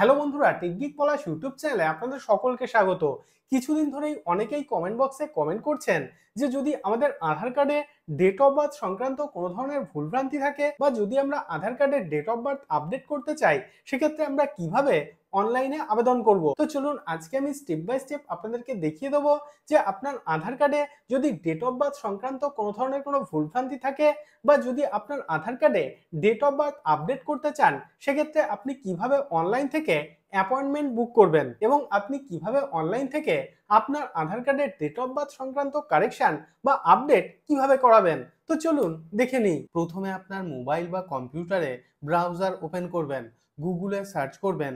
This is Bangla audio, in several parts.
হ্যালো বন্ধুরা, টেকগিক পলাশ ইউটিউব চ্যানেলে আপনাদের সকলকে স্বাগত। কিছুদিন ধরেই অনেকেই কমেন্ট বক্সে কমেন্ট করছেন যে যদি আমাদের আধার কার্ডে ডেট অফ বার্থ সংক্রান্ত কোনো ধরনের ভুলভ্রান্তি থাকে বা যদি আমরা আধার কার্ডের ডেট অফ বার্থ আপডেট করতে চাই, সেক্ষেত্রে আমরা কিভাবে অনলাইনে আবেদন করব। তো চলুন আজকে আমি স্টেপ বাই স্টেপ আপনাদেরকে দেখিয়ে দেবো যে আপনার আধার কার্ডে যদি ডেট অফ বার্থ সংক্রান্ত কোনো ধরনের কোনো ভুলভ্রান্তি থাকে বা যদি আপনার আধার কার্ডে ডেট অফ বার্থ আপডেট করতে চান, সেক্ষেত্রে আপনি কিভাবে অনলাইন থেকে অ্যাপয়েন্টমেন্ট বুক করবেন এবং আপনি কিভাবে অনলাইন থেকে আপনার আধার কার্ডের ডেট অফ বার্থ সংক্রান্ত কারেকশন বা আপডেট কিভাবে করাবেন। তো চলুন দেখে নিই। প্রথমে আপনার মোবাইল বা কম্পিউটারে ব্রাউজার ওপেন করবেন, গুগলে সার্চ করবেন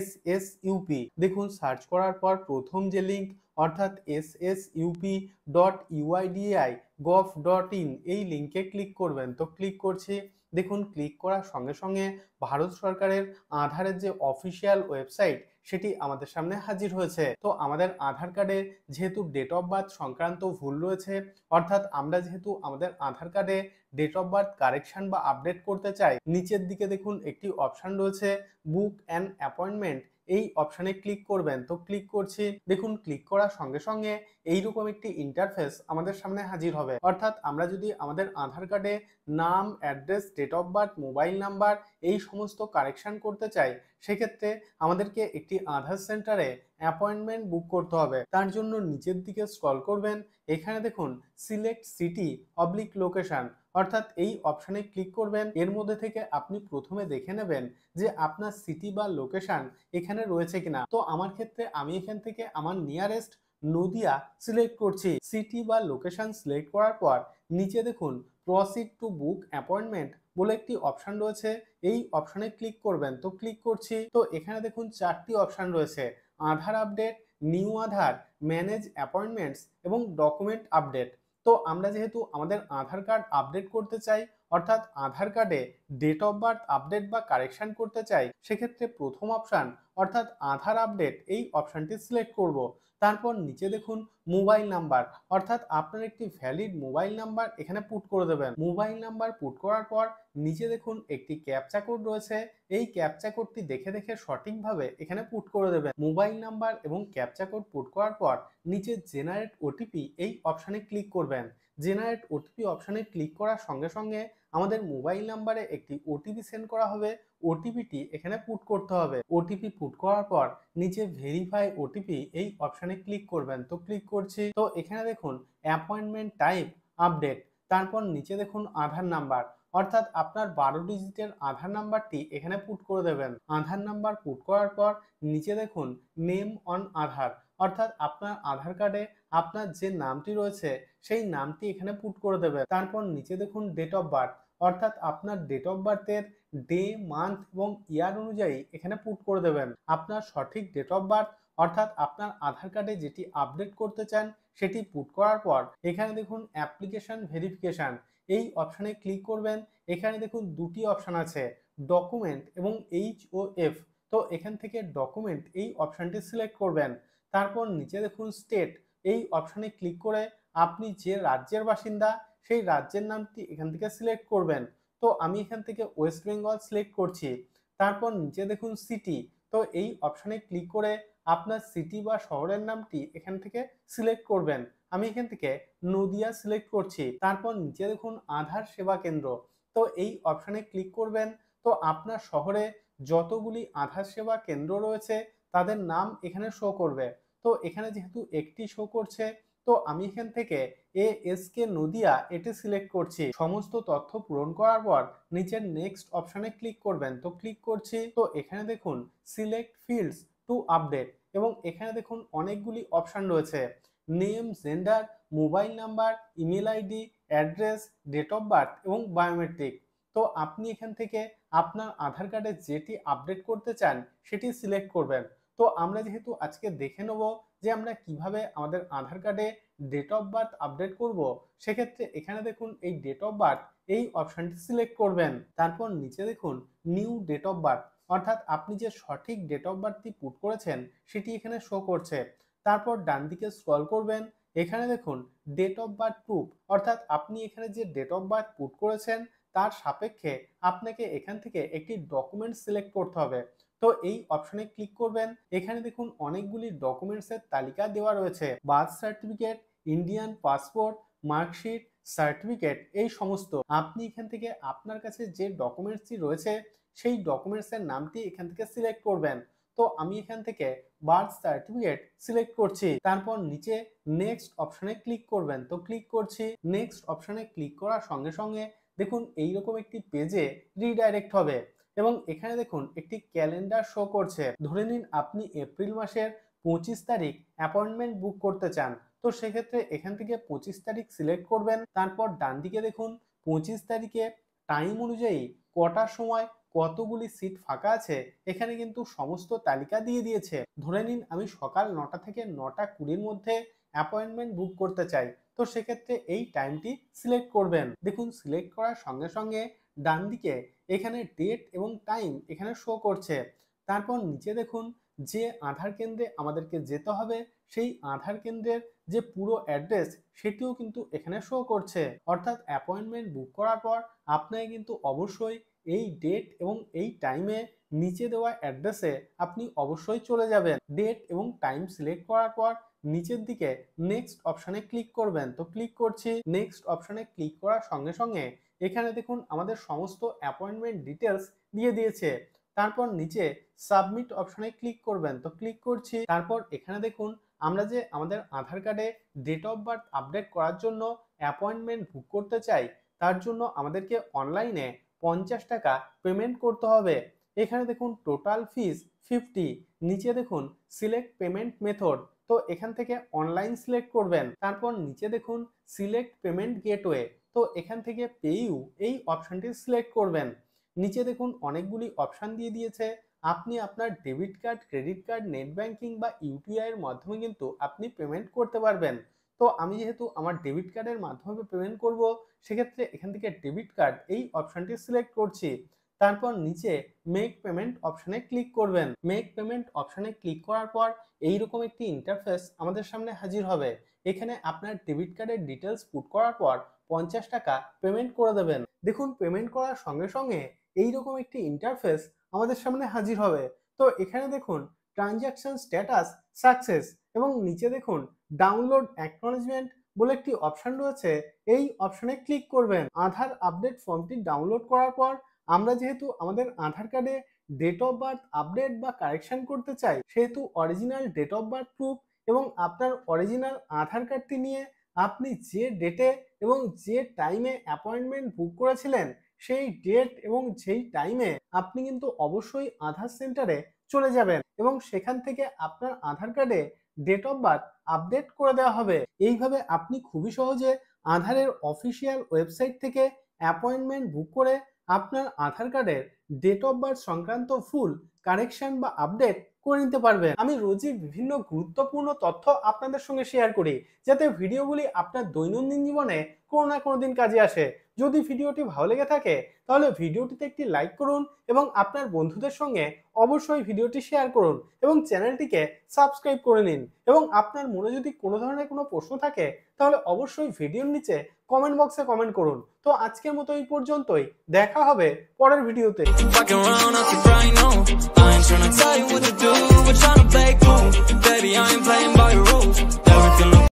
SSUP। দেখুন সার্চ করার পর প্রথম যে লিঙ্ক অর্থাৎ ssup.uidi.gov.in এই লিঙ্কে ক্লিক করবেন। তো ক্লিক করছি। দেখুন ক্লিক করার সঙ্গে সঙ্গে ভারত সরকারের আধারের যে অফিসিয়াল ওয়েবসাইট সেটি আমাদের সামনে হাজির হয়েছে। তো আমাদের আধার কার্ডে যেহেতু ডেট অফ বার্থ সংক্রান্ত ভুল রয়েছে, অর্থাৎ আমরা যেহেতু আমাদের আধার কার্ডে ডেট অফ বার্থ কারেকশন বা আপডেট করতে চাই, নিচের দিকে দেখুন একটি অপশন রয়েছে বুক অ্যান অ্যাপয়েন্টমেন্ট। এই অপশানে ক্লিক করবেন। তো ক্লিক করছি। দেখুন ক্লিক করার সঙ্গে সঙ্গে এইরকম একটি ইন্টারফেস আমাদের সামনে হাজির হবে। অর্থাৎ আমরা যদি আমাদের আধার কার্ডে নাম, address, date of birth, mobile number এই সমস্ত কারেকশন করতে চাই, সেক্ষেত্রে আমাদেরকে একটি আধার সেন্টারে অ্যাপয়েন্টমেন্ট বুক করতে হবে। তার জন্য নিচের দিকে স্ক্রল করবেন। এখানে দেখুন সিলেক্ট সিটি অবলিক লোকেশন, অর্থাৎ এই অপশানে ক্লিক করবেন। এর মধ্যে থেকে আপনি প্রথমে দেখে নেবেন যে আপনার সিটি বা লোকেশন এখানে রয়েছে কিনা। তো আমার ক্ষেত্রে আমি এখান থেকে আমার নিয়ারেস্ট নদিয়া সিলেক্ট করছি। সিটি বা লোকেশন সিলেক্ট করার পর নিচে দেখুন প্রসিড টু বুক অ্যাপয়েন্টমেন্ট বলে একটি অপশন রয়েছে, এই অপশনে ক্লিক করবেন। তো ক্লিক করছি। তো এখানে দেখুন চারটি অপশন রয়েছে, আধার আপডেট, নিউ আধার, ম্যানেজ অ্যাপয়েন্টমেন্টস এবং ডকুমেন্ট আপডেট। তো আমরা যেহেতু আমাদের আধার কার্ড আপডেট করতে চাই, অর্থাৎ আধার কার্ডে ডেট অফ বার্থ আপডেট বা কারেকশন করতে চাই, সেক্ষেত্রে প্রথম অপশান অর্থাৎ আধার আপডেট এই অপশানটি সিলেক্ট করব। তারপর নিচে দেখুন মোবাইল নাম্বার, অর্থাৎ আপনার একটি ভ্যালিড মোবাইল নাম্বার এখানে পুট করে দেবেন। মোবাইল নাম্বার পুট করার পর নিচে দেখুন একটি ক্যাপচা কোড রয়েছে, এই ক্যাপচা কোডটি দেখে দেখে সঠিকভাবে এখানে পুট করে দেবেন। মোবাইল নাম্বার এবং ক্যাপচা কোড পুট করার পর নিচে জেনারেট ওটিপি এই অপশানে ক্লিক করবেন। জেনারেট ওটিপি অপশানে ক্লিক করার সঙ্গে সঙ্গে আমাদের মোবাইল নাম্বারে একটি ওটিপি সেন্ড করা হবে। ওটিপিটি এখানে পুট করতে হবে। ওটিপি পুট করার পর নিচে ভেরিফাই ওটিপি এই অপশানে ক্লিক করবেন। তো ক্লিক করছি। তো এখানে দেখুন অ্যাপয়েন্টমেন্ট টাইপ আপডেট, তারপর নিচে দেখুন আধার নাম্বার, অর্থাৎ আপনার 12 ডিজিটের আধার নাম্বারটি এখানে পুট করে দেবেন। আধার নাম্বার পুট করার পর নিচে দেখুন নেম অন আধার, অর্থাৎ আপনার আধার কার্ডে আপনার যে নামটি রয়েছে সেই নামটি এখানে পুট করে দেবেন। তারপর নিচে দেখুন ডেট অফ বার্থ, অর্থাৎ আপনার ডেট অফ বার্থের ডে, মান্থ এবং ইয়ার অনুযায়ী এখানে পুট করে দেবেন। আপনার সঠিক ডেট অফ বার্থ অর্থাৎ আপনার আধার কার্ডে যেটি আপডেট করতে চান সেটি পুট করার পর এখানে দেখুন অ্যাপ্লিকেশন ভেরিফিকেশন এই অপশানে ক্লিক করবেন। এখানে দেখুন দুটি অপশান আছে, ডকুমেন্ট এবং HOF। তো এখান থেকে ডকুমেন্ট এই অপশানটি সিলেক্ট করবেন। তারপর নিচে দেখুন স্টেট এই অপশানে ক্লিক করে আপনি যে রাজ্যের বাসিন্দা সেই রাজ্যের নামটি এখান থেকে সিলেক্ট করবেন। তো আমি এখান থেকে ওয়েস্ট বেঙ্গল সিলেক্ট করছি। তারপর নিচে দেখুন সিটি, তো এই অপশানে ক্লিক করে আপনার সিটি বা শহরের নামটি এখান থেকে সিলেক্ট করবেন। আমি এখান থেকে নদিয়া সিলেক্ট করছি। তারপর নিচে দেখুন আধার সেবা কেন্দ্র, তো এই অপশানে ক্লিক করবেন। তো আপনার শহরে যতগুলি আধার সেবা কেন্দ্র রয়েছে তাদের নাম এখানে শো করবে। তো এখানে যেহেতু একটি শো করছে, তো আমি এখান থেকে ASK নদিয়া এটি সিলেক্ট করছি। সমস্ত তথ্য পূরণ করার পর নিচের নেক্সট অপশানে ক্লিক করবেন। তো ক্লিক করছি। তো এখানে দেখুন সিলেক্ট ফিল্ডস টু আপডেট এবং এখানে দেখুন অনেকগুলি অপশান রয়েছে, name, gender, mobile number, email ID, address, date of birth এবং বায়োমেট্রিক। তো আপনি এখান থেকে আপনার আধার কার্ডে যেটি আপডেট করতে চান সেটি সিলেক্ট করবেন। তো আমরা যেহেতু আজকে দেখে নেব যে আমরা কিভাবে আমাদের আধার কার্ডে ডেট অফ বার্থ আপডেট করব, সেক্ষেত্রে এখানে দেখুন এই ডেট অফ বার্থ এই অপশানটি সিলেক্ট করবেন। তারপর নিচে দেখুন নিউ ডেট অফ বার্থ, অর্থাৎ আপনি যে সঠিক ডেট অফ বার্থটি পুট করেছেন সেটি এখানে শো করছে। তারপর ডান দিকে স্ক্রল করবেন। এখানে দেখুন ডেট অফ বার্থ প্রুফ, অর্থাৎ আপনি এখানে যে ডেট অফ বার্থ পুট করেছেন তার সাপেক্ষে আপনাকে এখান থেকে একটি ডকুমেন্ট সিলেক্ট করতে হবে। তো এই অপশনে ক্লিক করবেন। এখানে দেখুন অনেকগুলি ডকুমেন্টসের তালিকা দেওয়া রয়েছে, birth certificate, Indian passport, marksheet, certificate, এই সমস্ত। আপনি এখান থেকে আপনার কাছে যে ডকুমেন্টসটি রয়েছে সেই ডকুমেন্টসের নামটি এখান থেকে সিলেক্ট করবেন। তো আমি এখান থেকে বার্থ সার্টিফিকেট সিলেক্ট করছি। তারপর নিচে নেক্সট অপশনে ক্লিক করবেন। তো ক্লিক করছি। নেক্সট অপশনে ক্লিক করার সঙ্গে সঙ্গে দেখুন এইরকম একটি পেজে রিডাইরেক্ট হবে এবং এখানে দেখুন একটি ক্যালেন্ডার শো করছে। ধরে নিন আপনি এপ্রিল মাসের 25 তারিখ অ্যাপয়েন্টমেন্ট বুক করতে চান। তো সেক্ষেত্রে এখান থেকে 25 তারিখ সিলেক্ট করবেন। তারপর ডান দিকে দেখুন 25 তারিখে টাইম অনুযায়ী কটার সময় কতগুলি সিট ফাঁকা আছে এখানে কিন্তু সমস্ত তালিকা দিয়ে দিয়েছে। ধরে নিন আমি সকাল 9টা থেকে 9টা 20-র মধ্যে অ্যাপয়েন্টমেন্ট বুক করতে চাই। তো সেক্ষেত্রে এই টাইমটি সিলেক্ট করবেন। দেখুন সিলেক্ট করার সঙ্গে সঙ্গে ডান দিকে এখানে ডেট এবং টাইম এখানে শো করছে। তারপর নিচে দেখুন যে আধার কেন্দ্রে আমাদেরকে যেতে হবে সেই আধার কেন্দ্রের যে পুরো অ্যাড্রেস সেটিও কিন্তু এখানে শো করছে। অর্থাৎ অ্যাপয়েন্টমেন্ট বুক করার পর আপনাকে কিন্তু অবশ্যই এই ডেট এবং এই টাইমে নিচে দেওয়া অ্যাড্রেসে আপনি অবশ্যই চলে যাবেন। ডেট এবং টাইম সিলেক্ট করার পর নিচের দিকে নেক্সট অপশনে ক্লিক করবেন। তো ক্লিক করছি। নেক্সট অপশনে ক্লিক করার সঙ্গে সঙ্গে এখানে দেখুন আমাদের সমস্ত অ্যাপয়েন্টমেন্ট ডিটেলস দিয়ে দিয়েছে। তারপর নিচে সাবমিট অপশনে ক্লিক করবেন। তো ক্লিক করছি। তারপর এখানে দেখুন আমরা যে আমাদের আধার কার্ডে ডেট অফ বার্থ আপডেট করার জন্য অ্যাপয়েন্টমেন্ট বুক করতে চাই তার জন্য আমাদেরকে অনলাইনে 50 টাকা পেমেন্ট করতে হবে। এখানে দেখুন টোটাল ফিস 50। নিচে দেখুন সিলেক্ট পেমেন্ট মেথড। তো এখান থেকে অনলাইন সিলেক্ট করবেন। তারপর নিচে দেখুন সিলেক্ট পেমেন্ট গেটওয়ে। তো এখান থেকে পেইউ এই অপশনটি সিলেক্ট করবেন। নিচে দেখুন অনেকগুলি অপশন দিয়ে দিয়েছে। আপনি আপনার debit card, credit card, net banking বা ইউপিআই এর মাধ্যমে কিন্তু আপনি পেমেন্ট করতে পারবেন। তো আমি যেহেতু আমার ডেবিট কার্ডের মাধ্যমে পেমেন্ট করব সেক্ষেত্রে এখান থেকে ডেবিট কার্ড এই অপশনটি সিলেক্ট করছি। তারপর নিচে মেক পেমেন্ট অপশনে ক্লিক করবেন। মেক পেমেন্ট অপশনে ক্লিক করার পর এইরকম একটি ইন্টারফেস আমাদের সামনে হাজির হবে। এখানে আপনার ডেবিট কার্ডের ডিটেলস পুট করার পর 50 টাকা পেমেন্ট করে দেবেন। দেখুন পেমেন্ট করার সঙ্গে সঙ্গে এইরকম একটি ইন্টারফেস আমাদের সামনে হাজির হবে। তো এখানে দেখুন ট্রানজাকশন স্ট্যাটাস সাকসেস এবং নিচে দেখুন ডাউনলোড অ্যাকনলেজমেন্ট বলে একটি অপশন রয়েছে। এই অপশনে ক্লিক করবেন। আধার আপডেট ফর্মটি ডাউনলোড করার পর আমরা যেহেতু আমাদের আধার কার্ডে ডেট অফ বার্থ আপডেট বা কারেকশন করতে চাই সেহেতু original date of birth proof এবং আপনার অরিজিনাল আধার কার্ডটি নিয়ে আপনি যে ডেটে এবং যে টাইমে অ্যাপয়েন্টমেন্ট বুক করেছিলেন সেই ডেট এবং যেই টাইমে আপনি কিন্তু অবশ্যই আধার সেন্টারে চলে যাবেন এবং সেখান থেকে আপনার আধার কার্ডে ডেট অফ বার্থ আপডেট করে দেওয়া হবে। এইভাবে আপনি খুবই সহজে আধারের অফিসিয়াল ওয়েবসাইট থেকে অ্যাপয়েন্টমেন্ট বুক করে আপনার আধার কার্ডের ডেট অফ বার্থ সংক্রান্ত ফুল কারেকশন বা আপডেট করে নিতে পারবেন। আমি রোজই বিভিন্ন গুরুত্বপূর্ণ তথ্য আপনাদের সঙ্গে শেয়ার করি যাতে ভিডিওগুলি আপনার দৈনন্দিন জীবনে কোনো না কোনো দিন কাজে আসে। যদি ভিডিওটি ভালো লেগে থাকে তাহলে ভিডিওটিতে একটি লাইক করুন এবং আপনার বন্ধুদের সঙ্গে অবশ্যই ভিডিওটি শেয়ার করুন এবং চ্যানেলটিকে সাবস্ক্রাইব করে নিন। এবং আপনার মনে যদি কোনো ধরনের কোনো প্রশ্ন থাকে তাহলে অবশ্যই ভিডিওর নিচে কমেন্ট বক্সে কমেন্ট করুন। তো আজকের মতো এই পর্যন্তই, দেখা হবে পরের ভিডিওতে।